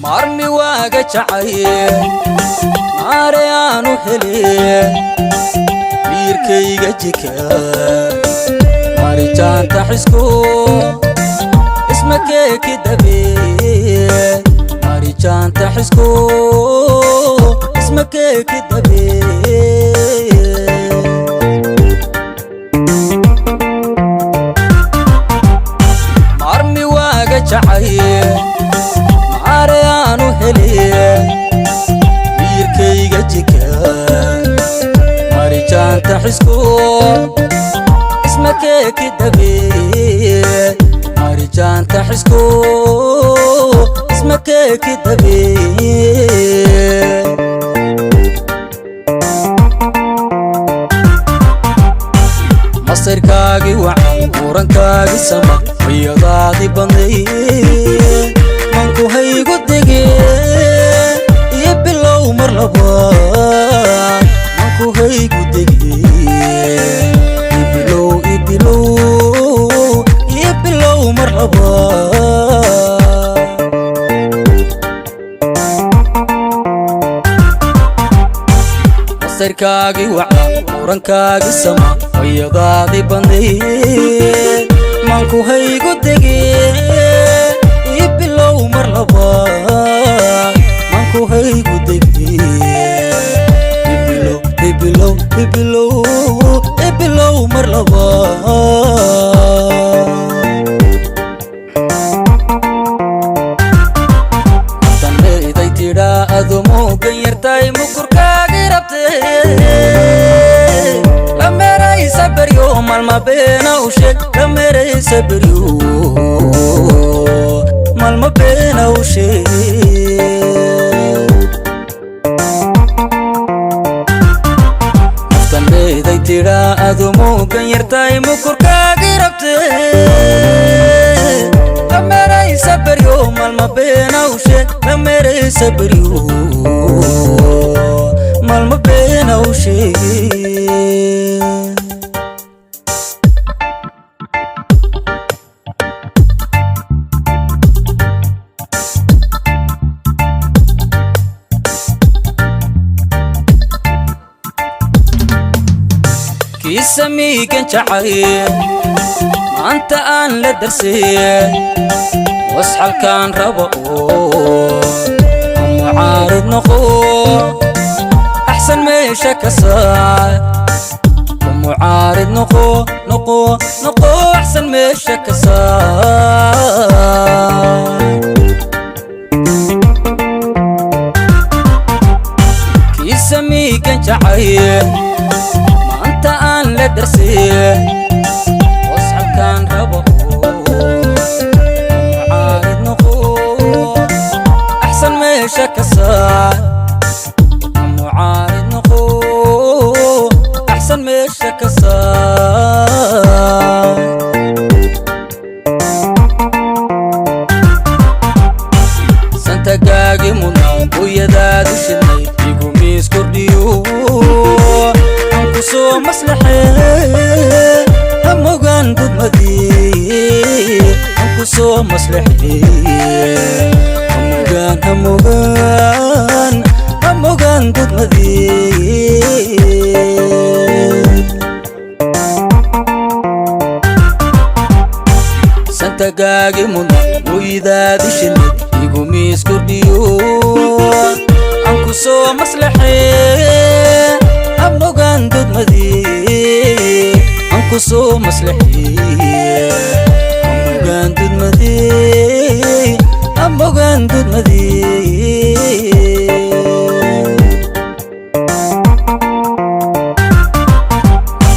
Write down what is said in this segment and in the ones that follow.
marmi waaga jacay maarayanu helay wiirkayga jika marijaanta xisku ismakee kidabe marijaanta xisku ismakee kidabe marmi waaga jacay maarayanu helay wiirkayga jika marijaanta xisku ismakee kidabe marijaanta xisku ismakee kidabe masirkaagi wacan qurankaagi sama riyadaadi banday manku haygu dege iyo bilow mar labaad manku haygu dege ibilow mar labaad masirkaagi wacan qurankaagi sama riyadaadi banday manku haygu dege ibilow mar labaad manku haygu dege ibilow mar labaad tanleeday tidhaa adumogan yartay mukurkaagi rabtee lameraysa beryo malma beena u sheeg lameraysa beryo malma beena u sheeg naftanleeday tidhaa adumogan yartay mukurkaagi rabtee lameraysa beryo malma beena u sheeg lameraysa beryo malma beena u sheeg kisamiigan jacay maanta aan la darsay wasxalkaan rabo mucaarid noqo axsan meesha ka saar mucaarid noqo axsan meesha ka saar kisamiigan jacay aan la darsay wasxalkaan rabo mucaarid noqo axsan meesha ka saar mucaarid noqo axsan meesha ka saar santagaagi mudnaan buyadaadu shidnay igu miis kordhiyo soo maslaxee hamogaan dudmadii anku soo maslaxee hamogaan dudmadii santagaagi mudnaan buydaadi shidnay igu miis kordhiyo anku soo maslaxee hamogaan dudmadii anku soo maslaxee hamogaan dudmadii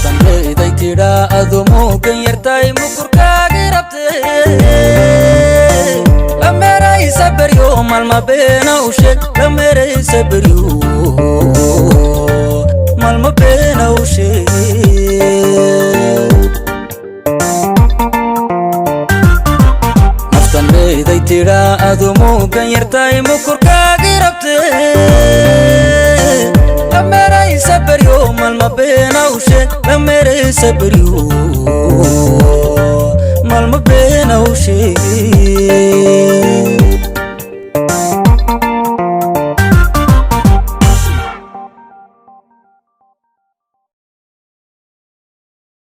tanleeday tidhaa adumogan yartay mukurkaagi rabtee lameraysa beryo malma beena u sheeg lameraysa beryo malma beena u sheeg naftanleeday tidhaa adumogan yartay mukurkaagi rabtee lameraysa beryo malma beena u sheeg lameraysa beryo malma beena u sheeg